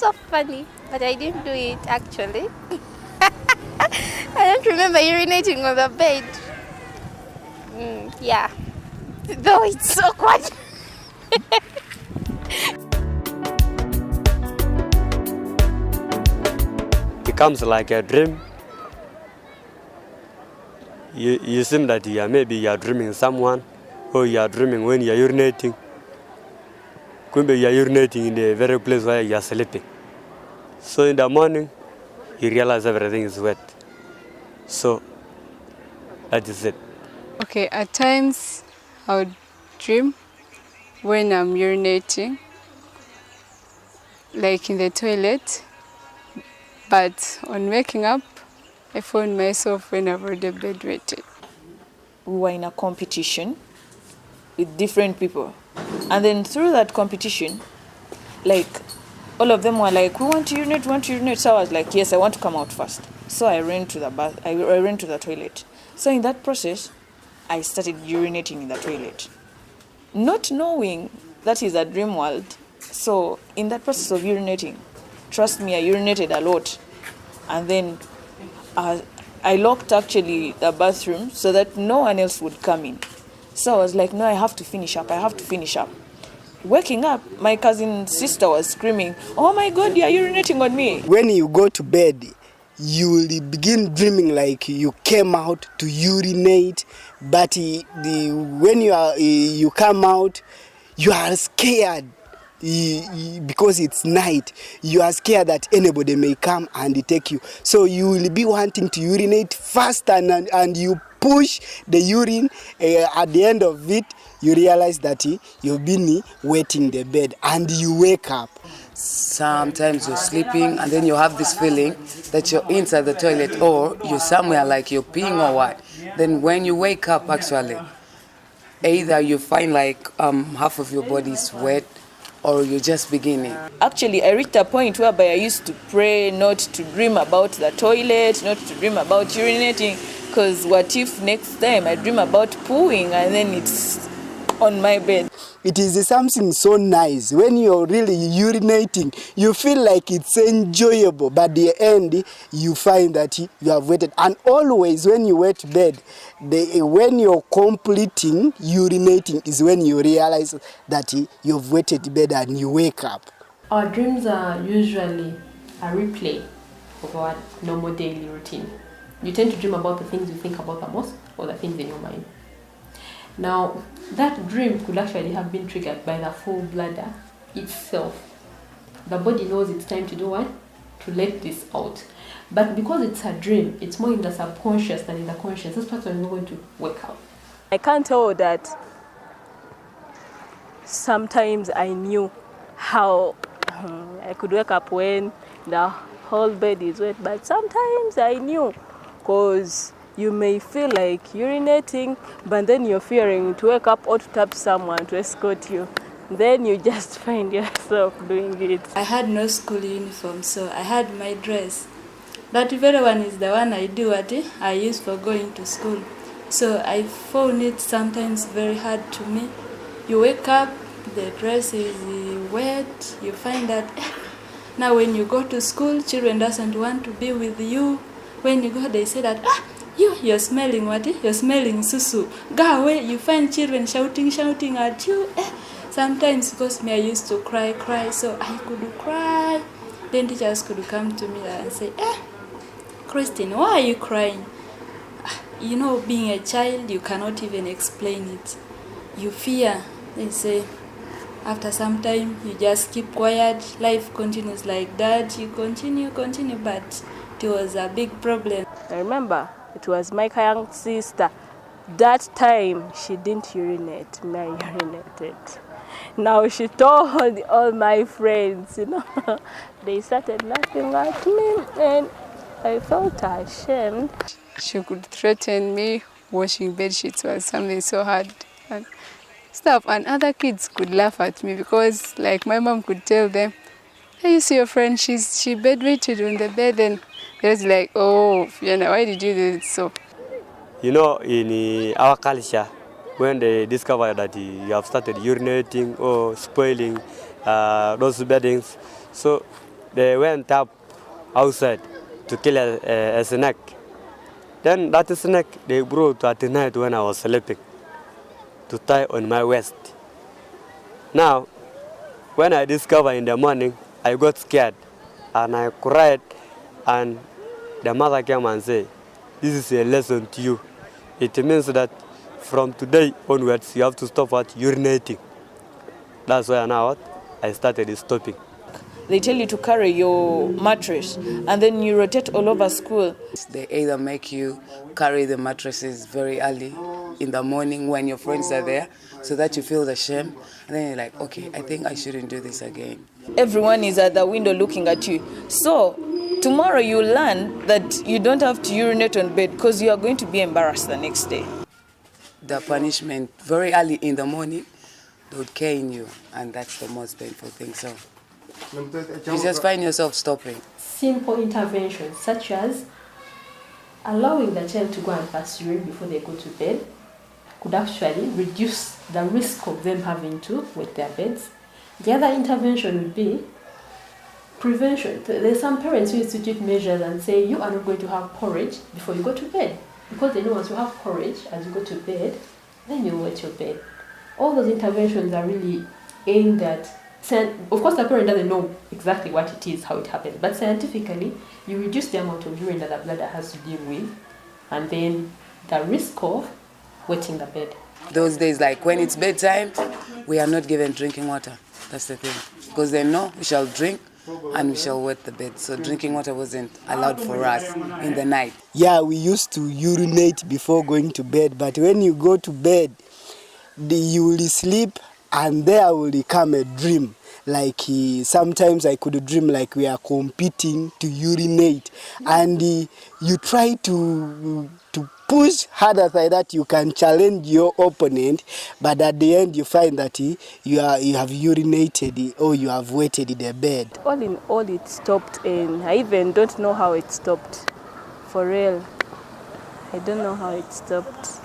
so funny, but I didn't do it actually. I don't remember urinating on the bed. Yeah, though it's so awkward. Becomes like a dream. You seem that maybe you are dreaming someone, or you are dreaming when you are urinating. Could be you are urinating in the very place where you are sleeping. So in the morning, you realize everything is wet. So that is it. Okay, at times I would dream when I'm urinating, like in the toilet. But on waking up, I found myself when I've already bedwetted. We were in a competition with different people. And then through that competition, like all of them were like, we want to urinate. So I was like, yes, I want to come out first. So I ran to the bath. I ran to the toilet. So in that process, I started urinating in the toilet, not knowing that is a dream world. So in that process of urinating, trust me, I urinated a lot. And then I locked actually the bathroom so that no one else would come in. So I was like, no, I have to finish up. Waking up, my cousin's sister was screaming, oh my God, you are urinating on me. When you go to bed, you will begin dreaming like you came out to urinate, but when you come out, you are scared. Because it's night, you are scared that anybody may come and take you. So you will be wanting to urinate fast and you push the urine. At the end of it, you realize that you've been wetting the bed and you wake up. Sometimes you're sleeping and then you have this feeling that you're inside the toilet or you're somewhere like you're peeing or what. Then when you wake up, actually, either you find like half of your body is wet or you're just beginning. Actually, I reached a point whereby I used to pray not to dream about the toilet, not to dream about urinating, because what if next time I dream about pooing and then it's on my bed? It is something so nice. When you're really urinating, you feel like it's enjoyable, but at the end, you find that you have wetted. And always when you wet bed, when you're completing urinating is when you realize that you've wetted bed and you wake up. Our dreams are usually a replay of our normal daily routine. You tend to dream about the things you think about the most or the things in your mind. Now, that dream could actually have been triggered by the full bladder itself. The body knows it's time to do what? To let this out. But because it's a dream, it's more in the subconscious than in the conscious. This part is not going to wake up. I can't tell that sometimes I knew how I could wake up when the whole bed is wet, but sometimes I knew because you may feel like urinating, but then you're fearing to wake up or to tap someone to escort you. Then you just find yourself doing it. I had no school uniform, so I had my dress. That very one is the one I use for going to school. So I found it sometimes very hard to me. You wake up, the dress is wet, you find that now when you go to school, children doesn't want to be with you. When you go, they say that, you're smelling what? You're smelling susu. Go away. You find children shouting at you. Sometimes because me, I used to cry, so I could cry. Then teachers could come to me and say, Christine, why are you crying? You know, being a child, you cannot even explain it. You fear. They say, after some time, you just keep quiet. Life continues like that. You continue, but it was a big problem. I remember it was my young sister. That time she didn't urinate, me I urinated. Now she told all my friends, they started laughing at me and I felt ashamed. She could threaten me. Washing bed sheets was something so hard and stuff. And other kids could laugh at me because like my mom could tell them, hey, you see your friend, she bedwetted on the bed, and they was like, oh, Fiona, why did you do it so? In our culture, when they discover that you have started urinating or spoiling those beddings, so they went up outside to kill a snake. Then that snake they brought at night when I was sleeping to tie on my waist. Now, when I discovered in the morning, I got scared and I cried, and the mother came and said, "This is a lesson to you. It means that from today onwards you have to stop urinating." That's why now I started stopping. They tell you to carry your mattress and then you rotate all over school. They either make you carry the mattresses very early in the morning when your friends are there so that you feel the shame. And then you're like, okay, I think I shouldn't do this again. Everyone is at the window looking at you. So tomorrow you learn that you don't have to urinate on bed because you are going to be embarrassed the next day. The punishment very early in the morning, they would cane you, and that's the most painful thing. So you just find yourself stopping. Simple interventions such as allowing the child to go and pass urine before they go to bed could actually reduce the risk of them having to wet their beds. The other intervention would be prevention. There's some parents who institute measures and say you are not going to have porridge before you go to bed, because they know once you have porridge as you go to bed, then you wet your bed. All those interventions are really aimed at, of course the parent doesn't know exactly what it is, how it happens, but scientifically you reduce the amount of urine that the bladder has to deal with, and then the risk of wetting the bed. Those days, like when it's bedtime, we are not given drinking water. That's the thing. Because they know we shall drink and we shall wet the bed. So drinking water wasn't allowed for us in the night. Yeah, we used to urinate before going to bed, but when you go to bed, you will sleep and there will come a dream. Like sometimes I could dream like we are competing to urinate, and you try to push harder so that you can challenge your opponent, but at the end you find that you have urinated or you have wetted the bed. All in all, it stopped, and I even don't know how it stopped. For real, I don't know how it stopped.